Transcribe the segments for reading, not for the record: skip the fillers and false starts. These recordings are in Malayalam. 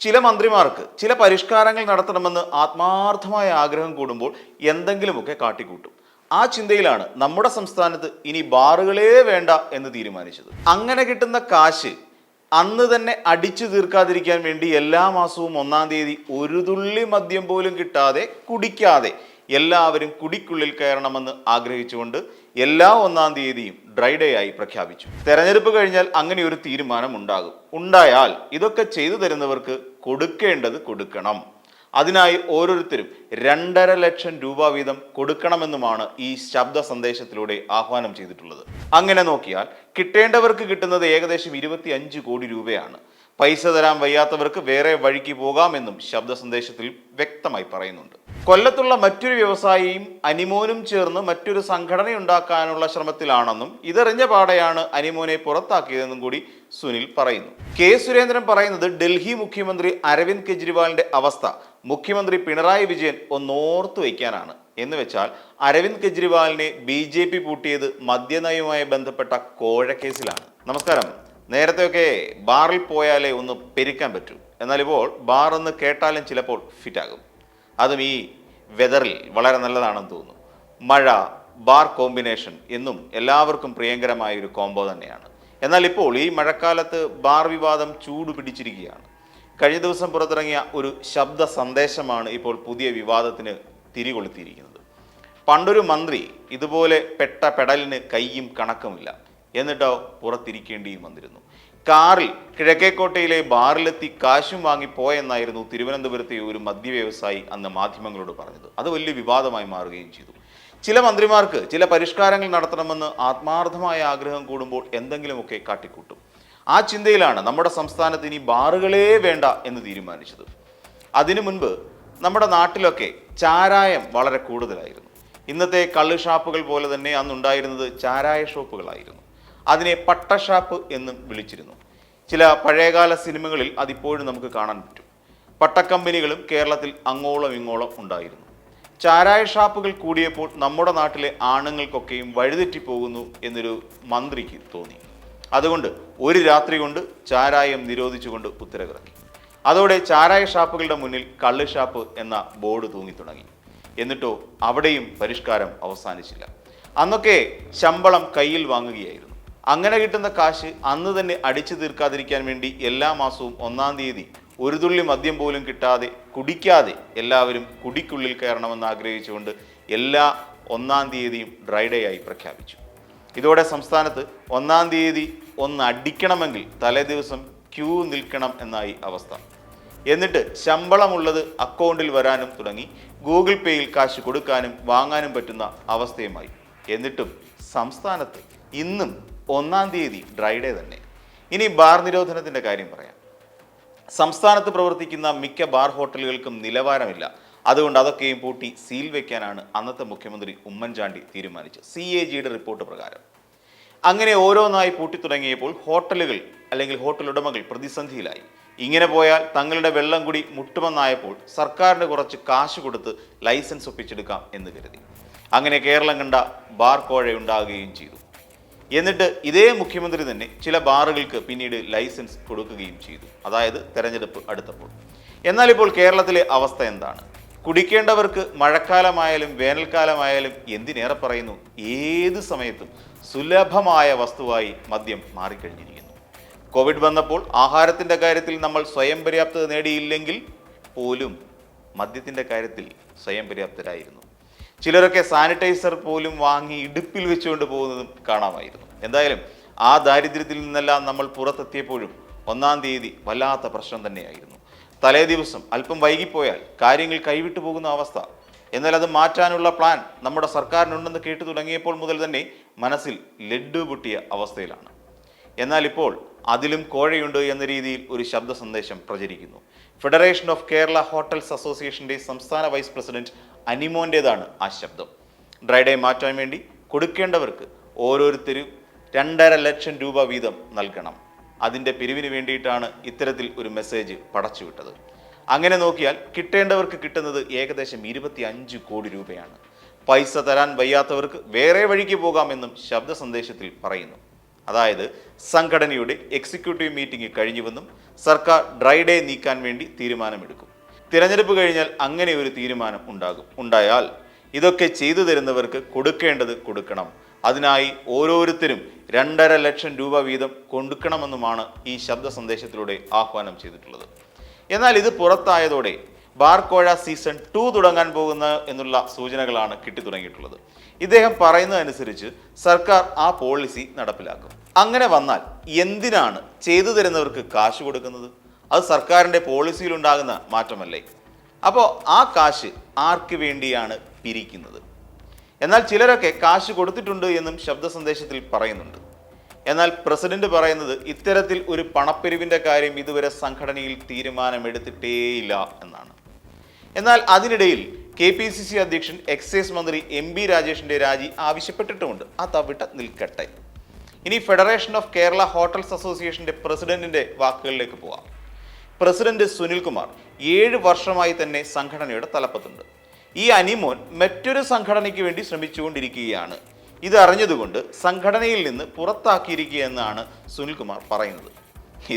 ചില മന്ത്രിമാർക്ക് ചില പരിഷ്കാരങ്ങൾ നടത്തണമെന്ന് ആത്മാർത്ഥമായ ആഗ്രഹം കൂടുമ്പോൾ എന്തെങ്കിലുമൊക്കെ കാട്ടിക്കൂട്ടും. ആ ചിന്തയിലാണ് നമ്മുടെ സംസ്ഥാനത്ത് ഇനി ബാറുകളേ വേണ്ട എന്ന് തീരുമാനിച്ചത്. അങ്ങനെ കിട്ടുന്ന കാശ് അന്ന് തന്നെ അടിച്ചു തീർക്കാതിരിക്കാൻ വേണ്ടി എല്ലാ മാസവും 1-ാം തീയതി ഒരു തുള്ളി മദ്യം പോലും കിട്ടാതെ കുടിക്കാതെ എല്ലാവരും കുടിക്കുള്ളിൽ കയറണമെന്ന് ആഗ്രഹിച്ചുകൊണ്ട് എല്ലാ 1-ാം തീയതിയും ഡ്രൈ ഡേ ആയി പ്രഖ്യാപിച്ചു. തെരഞ്ഞെടുപ്പ് കഴിഞ്ഞാൽ അങ്ങനെ ഒരു തീരുമാനം ഉണ്ടായാൽ ഇതൊക്കെ ചെയ്തു തരുന്നവർക്ക് കൊടുക്കേണ്ടത് കൊടുക്കണം. അതിനായി ഓരോരുത്തരും 2.5 ലക്ഷം രൂപ വീതം കൊടുക്കണമെന്നുമാണ് ഈ ശബ്ദ സന്ദേശത്തിലൂടെ ആഹ്വാനം ചെയ്തിട്ടുള്ളത്. അങ്ങനെ നോക്കിയാൽ കിട്ടേണ്ടവർക്ക് കിട്ടുന്നത് ഏകദേശം 25 കോടി രൂപയാണ്. പൈസ തരാൻ വയ്യാത്തവർക്ക് വേറെ വഴിക്ക് പോകാമെന്നും ശബ്ദ സന്ദേശത്തിൽ വ്യക്തമായി പറയുന്നുണ്ട്. കൊല്ലത്തുള്ള മറ്റൊരു വ്യവസായിയും അനിമോനും ചേർന്ന് മറ്റൊരു സംഘടനയുണ്ടാക്കാനുള്ള ശ്രമത്തിലാണെന്നും ഇതറിഞ്ഞ പാടെയാണ് അനിമോനെ പുറത്താക്കിയതെന്നും കൂടി സുനിൽ പറയുന്നു. കെ സുരേന്ദ്രൻ പറയുന്നത് ഡൽഹി മുഖ്യമന്ത്രി അരവിന്ദ് കെജ്രിവാളിന്റെ അവസ്ഥ മുഖ്യമന്ത്രി പിണറായി വിജയൻ ഒന്നോർത്തു വയ്ക്കാനാണ്. എന്ന് വെച്ചാൽ അരവിന്ദ് കെജ്രിവാളിനെ BJP പൂട്ടിയത് മദ്യനയവുമായി ബന്ധപ്പെട്ട കോഴക്കേസിലാണ്. നമസ്കാരം. നേരത്തെയൊക്കെ ബാറിൽ പോയാലേ ഒന്ന് പെരുക്കാൻ പറ്റൂ. എന്നാൽ ഇപ്പോൾ ബാർ എന്ന് കേട്ടാലും ചിലപ്പോൾ ഫിറ്റാകും. അതും ഈ വെതറിൽ വളരെ നല്ലതാണെന്ന് തോന്നുന്നു. മഴ, ബാർ കോമ്പിനേഷൻ എന്നും എല്ലാവർക്കും പ്രിയങ്കരമായ ഒരു കോംബോ തന്നെയാണ്. എന്നാൽ ഇപ്പോൾ ഈ മഴക്കാലത്ത് ബാർ വിവാദം ചൂട് പിടിച്ചിരിക്കുകയാണ്. കഴിഞ്ഞ ദിവസം പുറത്തിറങ്ങിയ ഒരു ശബ്ദ സന്ദേശമാണ് ഇപ്പോൾ പുതിയ വിവാദത്തിന് തിരികൊളുത്തിയിരിക്കുന്നത്. പണ്ടൊരു മന്ത്രി ഇതുപോലെ പെട്ട പെടലിന് കയ്യും കണക്കുമില്ല, എന്നിട്ടോ പുറത്തിരിക്കേണ്ടിയും വന്നിരുന്നു. കാറിൽ കിഴക്കേക്കോട്ടയിലെ ബാറിലെത്തി കാശും വാങ്ങി പോയെന്നായിരുന്നു തിരുവനന്തപുരത്തെ ഒരു മദ്യ വ്യവസായി അന്ന് മാധ്യമങ്ങളോട് പറഞ്ഞത്. അത് വലിയ വിവാദമായി മാറുകയും ചെയ്തു. ചില മന്ത്രിമാർക്ക് ചില പരിഷ്കാരങ്ങൾ നടത്തണമെന്ന് ആത്മാർത്ഥമായ ആഗ്രഹം കൂടുമ്പോൾ എന്തെങ്കിലുമൊക്കെ കാട്ടിക്കൂട്ടും. ആ ചിന്തയിലാണ് നമ്മുടെ സംസ്ഥാനത്ത് ഇനി ബാറുകളേ വേണ്ട എന്ന് തീരുമാനിച്ചത്. അതിനു മുൻപ് നമ്മുടെ നാട്ടിലൊക്കെ ചാരായം വളരെ കൂടുതലായിരുന്നു. ഇന്നത്തെ കള്ള് ഷാപ്പുകൾ പോലെ തന്നെ അന്നുണ്ടായിരുന്നത് ചാരായ ഷോപ്പുകളായിരുന്നു. അതിനെ പട്ടഷാപ്പ് എന്നും വിളിച്ചിരുന്നു. ചില പഴയകാല സിനിമകളിൽ അതിപ്പോഴും നമുക്ക് കാണാൻ പറ്റും. പട്ടക്കമ്പനികളും കേരളത്തിൽ അങ്ങോളം ഇങ്ങോളം ഉണ്ടായിരുന്നു. ചാരായ ഷാപ്പുകൾ കൂടിയപ്പോൾ നമ്മുടെ നാട്ടിലെ ആണുങ്ങൾക്കൊക്കെയും വഴിതെറ്റിപ്പോകുന്നു എന്നൊരു മന്ത്രിക്ക് തോന്നി. അതുകൊണ്ട് ഒരു രാത്രി കൊണ്ട് ചാരായം നിരോധിച്ചുകൊണ്ട് ഉത്തരവിറക്കി. അതോടെ ചാരായ ഷാപ്പുകളുടെ മുന്നിൽ കള്ള് ഷാപ്പ് എന്ന ബോർഡ് തൂങ്ങി തുടങ്ങി. എന്നിട്ടോ അവിടെയും പരിഷ്കാരം അവസാനിച്ചില്ല. അന്നൊക്കെ ശമ്പളം കയ്യിൽ വാങ്ങുകയായിരുന്നു. അങ്ങനെ കിട്ടുന്ന കാശ് അന്ന് തന്നെ അടിച്ചു തീർക്കാതിരിക്കാൻ വേണ്ടി എല്ലാ മാസവും 1-ാം തീയതി ഒരു തുള്ളി മദ്യം പോലും കിട്ടാതെ കുടിക്കാതെ എല്ലാവരും കുടിക്കുള്ളിൽ കയറണമെന്ന് ആഗ്രഹിച്ചുകൊണ്ട് എല്ലാ 1-ാം തീയതിയും ഡ്രൈ ഡേ ആയി പ്രഖ്യാപിച്ചു. ഇതോടെ സംസ്ഥാനത്ത് 1-ാം തീയതി ഒന്ന് അടിക്കണമെങ്കിൽ തലേ ദിവസം ക്യൂ നിൽക്കണം എന്നായി അവസ്ഥ. എന്നിട്ട് ശമ്പളമുള്ളത് അക്കൗണ്ടിൽ വരാനും തുടങ്ങി. ഗൂഗിൾ പേയിൽ കാശ് കൊടുക്കാനും വാങ്ങാനും പറ്റുന്ന അവസ്ഥയുമായി. എന്നിട്ടും സംസ്ഥാനത്ത് ഇന്നും 1-ാം തീയതി ഡ്രൈ ഡേ തന്നെ. ഇനി ബാർ നിരോധനത്തിൻ്റെ കാര്യം പറയാം. സംസ്ഥാനത്ത് പ്രവർത്തിക്കുന്ന മിക്ക ബാർ ഹോട്ടലുകൾക്കും നിലവാരമില്ല. അതുകൊണ്ട് അതൊക്കെയും പൂട്ടി സീൽ വെക്കാനാണ് അന്നത്തെ മുഖ്യമന്ത്രി ഉമ്മൻചാണ്ടി തീരുമാനിച്ചത്. CAGയുടെ റിപ്പോർട്ട് പ്രകാരം. അങ്ങനെ ഓരോന്നായി പൂട്ടി തുടങ്ങിയപ്പോൾ ഹോട്ടലുകൾ അല്ലെങ്കിൽ ഹോട്ടൽ ഉടമകൾ പ്രതിസന്ധിയിലായി. ഇങ്ങനെ പോയാൽ തങ്ങളുടെ വെള്ളം കൂടി മുട്ടുമെന്നായപ്പോൾ സർക്കാരിന് കുറച്ച് കാശ് കൊടുത്ത് ലൈസൻസ് ഒപ്പിച്ചെടുക്കാം എന്ന് കരുതി. അങ്ങനെ കേരളം കണ്ട ബാർ കോഴയുണ്ടാകുകയും ചെയ്തു. എന്നിട്ട് ഇതേ മുഖ്യമന്ത്രി തന്നെ ചില ബാറുകൾക്ക് പിന്നീട് ലൈസൻസ് കൊടുക്കുകയും ചെയ്തു. അതായത് തെരഞ്ഞെടുപ്പ് അടുത്തപ്പോൾ. എന്നാൽ ഇപ്പോൾ കേരളത്തിലെ അവസ്ഥ എന്താണ്? കുടിക്കേണ്ടവർക്ക് മഴക്കാലമായാലും വേനൽക്കാലമായാലും എന്തിനേറെ പറയുന്നു, ഏത് സമയത്തും സുലഭമായ വസ്തുവായി മദ്യം മാറിക്കഴിഞ്ഞിരിക്കുന്നു. കോവിഡ് വന്നപ്പോൾ ആഹാരത്തിൻ്റെ കാര്യത്തിൽ നമ്മൾ സ്വയം പര്യാപ്തത നേടിയില്ലെങ്കിൽ പോലും മദ്യത്തിൻ്റെ കാര്യത്തിൽ സ്വയം പര്യാപ്തരായിരുന്നു. ചിലരൊക്കെ സാനിറ്റൈസർ പോലും വാങ്ങി ഇടുപ്പിൽ വെച്ചുകൊണ്ട് പോകുന്നതും കാണാമായിരുന്നു. എന്തായാലും ആ ദാരിദ്ര്യത്തിൽ നിന്നെല്ലാം നമ്മൾ പുറത്തെത്തിയപ്പോഴും 1-ാം തീയതി വല്ലാത്ത പ്രശ്നം തന്നെയായിരുന്നു. തലേ ദിവസം അല്പം വൈകിപ്പോയാൽ കാര്യങ്ങൾ കൈവിട്ടു പോകുന്ന അവസ്ഥ. എന്നാൽ അത് മാറ്റാനുള്ള പ്ലാൻ നമ്മുടെ സർക്കാരിനുണ്ടെന്ന് കേട്ടു തുടങ്ങിയപ്പോൾ മുതൽ തന്നെ മനസ്സിൽ ലഡ്ഡു പൊട്ടിയ അവസ്ഥയിലാണ്. എന്നാൽ ഇപ്പോൾ അതിലും കോഴയുണ്ട് എന്ന രീതിയിൽ ഒരു ശബ്ദ സന്ദേശം പ്രചരിക്കുന്നു. ഫെഡറേഷൻ ഓഫ് കേരള ഹോട്ടൽസ് അസോസിയേഷന്റെ സംസ്ഥാന വൈസ് പ്രസിഡന്റ് അനിമോൻ്റേതാണ് ആ ശബ്ദം. ഡ്രൈ ഡേ മാറ്റാൻ വേണ്ടി കൊടുക്കേണ്ടവർക്ക് ഓരോരുത്തരും 2.5 ലക്ഷം രൂപ വീതം നൽകണം. അതിൻ്റെ പിരിവിന് വേണ്ടിയിട്ടാണ് ഇത്തരത്തിൽ ഒരു മെസ്സേജ് പടച്ചുവിട്ടത്. അങ്ങനെ നോക്കിയാൽ കിട്ടേണ്ടവർക്ക് കിട്ടുന്നത് ഏകദേശം 25 കോടി രൂപയാണ്. പൈസ തരാൻ വയ്യാത്തവർക്ക് വേറെ വഴിക്ക് പോകാമെന്നും ശബ്ദ സന്ദേശത്തിൽ പറയുന്നു. അതായത് സംഘടനയുടെ എക്സിക്യൂട്ടീവ് മീറ്റിംഗ് കഴിഞ്ഞുവെന്നും സർക്കാർ ഡ്രൈ ഡേ നീക്കാൻ വേണ്ടി തീരുമാനമെടുക്കും. തിരഞ്ഞെടുപ്പ് കഴിഞ്ഞാൽ അങ്ങനെ ഒരു തീരുമാനം ഉണ്ടായാൽ ഇതൊക്കെ ചെയ്തു തരുന്നവർക്ക് കൊടുക്കേണ്ടത് കൊടുക്കണം. അതിനായി ഓരോരുത്തരും 2.5 ലക്ഷം രൂപ വീതം കൊടുക്കണമെന്നുമാണ് ഈ ശബ്ദ സന്ദേശത്തിലൂടെ ആഹ്വാനം ചെയ്തിട്ടുള്ളത്. എന്നാൽ ഇത് പുറത്തായതോടെ ബാർ കോഴ സീസൺ 2 തുടങ്ങാൻ പോകുന്ന എന്നുള്ള സൂചനകളാണ് കിട്ടിത്തുടങ്ങിയിട്ടുള്ളത്. ഇദ്ദേഹം പറയുന്നതനുസരിച്ച് സർക്കാർ ആ പോളിസി നടപ്പിലാക്കും. അങ്ങനെ വന്നാൽ എന്തിനാണ് ചെയ്തു തരുന്നവർക്ക് കാശ് കൊടുക്കുന്നത്? അത് സർക്കാരിൻ്റെ പോളിസിയിലുണ്ടാകുന്ന മാറ്റമല്ലേ? അപ്പോൾ ആ കാശ് ആർക്ക് വേണ്ടിയാണ് പിരിക്കുന്നത്? എന്നാൽ ചിലരൊക്കെ കാശ് കൊടുത്തിട്ടുണ്ട് എന്നും ശബ്ദ സന്ദേശത്തിൽ പറയുന്നുണ്ട്. എന്നാൽ പ്രസിഡന്റ് പറയുന്നത് ഇത്തരത്തിൽ ഒരു പണപ്പിരിവിൻ്റെ കാര്യം ഇതുവരെ സംഘടനയിൽ തീരുമാനമെടുത്തിട്ടേയില്ല എന്നാണ്. എന്നാൽ അതിനിടയിൽ KPCC അധ്യക്ഷൻ എക്സൈസ് മന്ത്രി MB രാജേഷിന്റെ രാജി ആവശ്യപ്പെട്ടിട്ടുമുണ്ട്. അതവിടെ നിൽക്കട്ടെ. ഇനി ഫെഡറേഷൻ ഓഫ് കേരള ഹോട്ടൽസ് അസോസിയേഷന്റെ പ്രസിഡന്റിന്റെ വാക്കുകളിലേക്ക് പോവാം. പ്രസിഡന്റ് സുനിൽകുമാർ 7 വർഷമായി തന്നെ സംഘടനയുടെ തലപ്പത്തുണ്ട്. ഈ അനിമോൻ മറ്റൊരു സംഘടനയ്ക്ക് വേണ്ടി ശ്രമിച്ചുകൊണ്ടിരിക്കുകയാണ്. ഇത് അറിഞ്ഞതുകൊണ്ട് സംഘടനയിൽ നിന്ന് പുറത്താക്കിയിരിക്കുക എന്നാണ് സുനിൽകുമാർ പറയുന്നത്.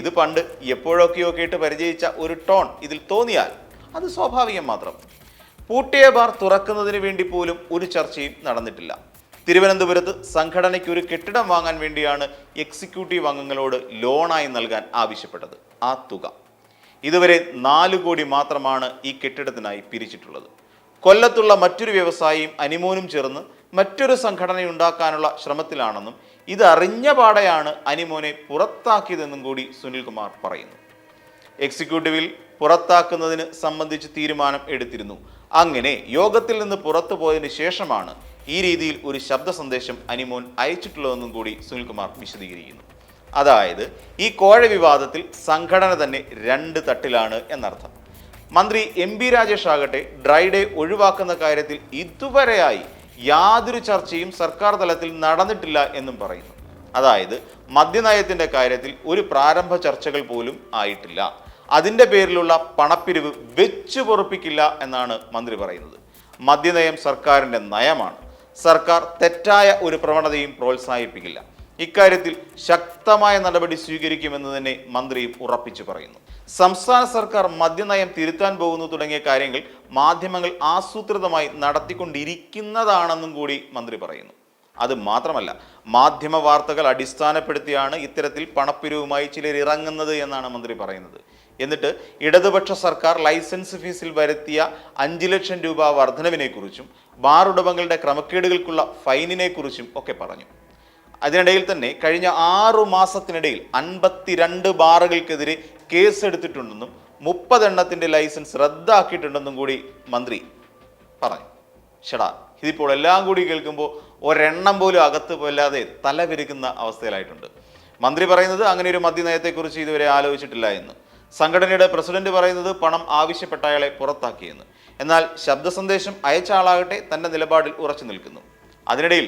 ഇത് പണ്ട് എപ്പോഴൊക്കെയോ കേട്ട് പരിചയിച്ച ഒരു ടോൺ ഇതിൽ തോന്നിയാൽ അത് സ്വാഭാവികം മാത്രം. പൂട്ടിയ ബാർ തുറക്കുന്നതിന് വേണ്ടി പോലും ഒരു ചർച്ചയും നടന്നിട്ടില്ല. തിരുവനന്തപുരത്ത് സംഘടനയ്ക്ക് ഒരു കെട്ടിടം വാങ്ങാൻ വേണ്ടിയാണ് എക്സിക്യൂട്ടീവ് അംഗങ്ങളോട് ലോണായി നൽകാൻ ആവശ്യപ്പെട്ടത്. ആ തുക ഇതുവരെ 4 കോടി മാത്രമാണ് ഈ കെട്ടിടത്തിനായി പിരിച്ചിട്ടുള്ളത്. കൊല്ലത്തുള്ള മറ്റൊരു വ്യവസായിയും അനിമോനും ചേർന്ന് മറ്റൊരു സംഘടനയുണ്ടാക്കാനുള്ള ശ്രമത്തിലാണെന്നും ഇത് അറിഞ്ഞ പാടെയാണ് അനിമോനെ പുറത്താക്കിയതെന്നും കൂടി സുനിൽകുമാർ പറയുന്നു. എക്സിക്യൂട്ടീവിൽ പുറത്താക്കുന്നതിന് സംബന്ധിച്ച് തീരുമാനം എടുത്തിരുന്നു. അങ്ങനെ യോഗത്തിൽ നിന്ന് പുറത്തു പോയതിനു ശേഷമാണ് ഈ രീതിയിൽ ഒരു ശബ്ദ സന്ദേശം അനിമോൻ അയച്ചിട്ടുള്ളതെന്നും കൂടി സുനിൽകുമാർ വിശദീകരിക്കുന്നു. അതായത് ഈ കോഴ വിവാദത്തിൽ സംഘടന തന്നെ 2 തട്ടിലാണ് എന്നർത്ഥം. മന്ത്രി MB രാജേഷ് ആകട്ടെ ഡ്രൈ ഡേ ഒഴിവാക്കുന്ന കാര്യത്തിൽ ഇതുവരെയായി യാതൊരു ചർച്ചയും സർക്കാർ തലത്തിൽ നടന്നിട്ടില്ല എന്നും പറയുന്നു. അതായത് മദ്യനയത്തിന്റെ കാര്യത്തിൽ ഒരു പ്രാരംഭ ചർച്ചകൾ പോലും ആയിട്ടില്ല. അതിൻ്റെ പേരിലുള്ള പണപ്പിരിവ് വെച്ചു പൊറുപ്പിക്കില്ല എന്നാണ് മന്ത്രി പറയുന്നത്. മദ്യനയം സർക്കാരിൻ്റെ നയമാണ്. സർക്കാർ തെറ്റായ ഒരു പ്രവണതയും പ്രോത്സാഹിപ്പിക്കില്ല. ഇക്കാര്യത്തിൽ ശക്തമായ നടപടി സ്വീകരിക്കുമെന്ന് തന്നെ മന്ത്രിയും ഉറപ്പിച്ചു പറയുന്നു. സംസ്ഥാന സർക്കാർ മദ്യനയം തിരുത്താൻ പോകുന്നു തുടങ്ങിയ കാര്യങ്ങൾ മാധ്യമങ്ങൾ ആസൂത്രിതമായി നടത്തിക്കൊണ്ടിരിക്കുന്നതാണെന്നും കൂടി മന്ത്രി പറയുന്നു. അത് മാത്രമല്ല, മാധ്യമ വാർത്തകൾ അടിസ്ഥാനപ്പെടുത്തിയാണ് ഇത്തരത്തിൽ പണപ്പിരിവുമായി ചിലർ ഇറങ്ങുന്നത് എന്നാണ് മന്ത്രി പറയുന്നത്. എന്നിട്ട് ഇടതുപക്ഷ സർക്കാർ ലൈസൻസ് ഫീസിൽ വരുത്തിയ 5 ലക്ഷം രൂപ വർധനവിനെക്കുറിച്ചും ബാർ ഉടമകളുടെ ക്രമക്കേടുകൾക്കുള്ള ഫൈനിനെക്കുറിച്ചും ഒക്കെ പറഞ്ഞു. അതിനിടയിൽ തന്നെ കഴിഞ്ഞ 6 മാസത്തിനിടയിൽ 52 ബാറുകൾക്കെതിരെ കേസെടുത്തിട്ടുണ്ടെന്നും 30 എണ്ണത്തിൻ്റെ ലൈസൻസ് റദ്ദാക്കിയിട്ടുണ്ടെന്നും കൂടി മന്ത്രി പറഞ്ഞു. ഷടാ, ഇതിപ്പോൾ എല്ലാം കൂടി കേൾക്കുമ്പോൾ ഒരെണ്ണം പോലും അകത്ത് പോലാതെ തലപെരുക്കുന്ന അവസ്ഥയിലായിട്ടുണ്ട്. മന്ത്രി പറയുന്നത് അങ്ങനെ ഒരു മദ്യനയത്തെക്കുറിച്ച് ഇതുവരെ ആലോചിച്ചിട്ടില്ല എന്ന്. സംഘടനയുടെ പ്രസിഡന്റ് പറയുന്നത് പണം ആവശ്യപ്പെട്ട അയാളെ പുറത്താക്കിയെന്ന്. എന്നാൽ ശബ്ദ സന്ദേശം അയച്ച ആളാകട്ടെ തന്റെ നിലപാടിൽ ഉറച്ചു നിൽക്കുന്നു. അതിനിടയിൽ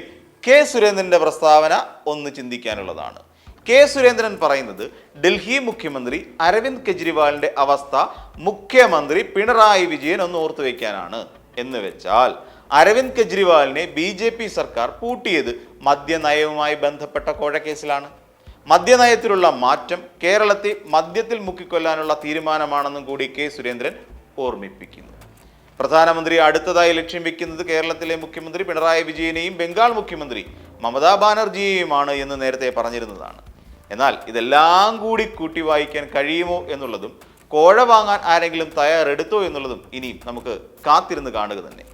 സുരേന്ദ്രന്റെ പ്രസ്താവന ഒന്ന് ചിന്തിക്കാനുള്ളതാണ്. സുരേന്ദ്രൻ പറയുന്നത് ഡൽഹി മുഖ്യമന്ത്രി അരവിന്ദ് കെജ്രിവാളിന്റെ അവസ്ഥ മുഖ്യമന്ത്രി പിണറായി വിജയൻ ഒന്ന് ഓർത്തു വയ്ക്കാനാണ്. എന്ന് വെച്ചാൽ അരവിന്ദ് കെജ്രിവാളിനെ BJP സർക്കാർ പൂട്ടിയത് മദ്യനയവുമായി ബന്ധപ്പെട്ട കോഴക്കേസിലാണ്. മദ്യനയത്തിലുള്ള മാറ്റം കേരളത്തെ മദ്യത്തിൽ മുക്കിക്കൊല്ലാനുള്ള തീരുമാനമാണെന്നും കൂടി സുരേന്ദ്രൻ ഓർമ്മിപ്പിക്കുന്നു. പ്രധാനമന്ത്രി അടുത്തതായി ലക്ഷ്യം വെക്കുന്നത് കേരളത്തിലെ മുഖ്യമന്ത്രി പിണറായി വിജയനെയും ബംഗാൾ മുഖ്യമന്ത്രി മമതാ ബാനർജിയെയുമാണ് എന്ന് നേരത്തെ പറഞ്ഞിരുന്നതാണ്. എന്നാൽ ഇതെല്ലാം കൂടി കൂട്ടി വായിക്കാൻ കഴിയുമോ എന്നുള്ളതും കോഴ വാങ്ങാൻ ആരെങ്കിലും തയ്യാറെടുത്തോ എന്നുള്ളതും ഇനിയും നമുക്ക് കാത്തിരുന്ന് കാണുക തന്നെ.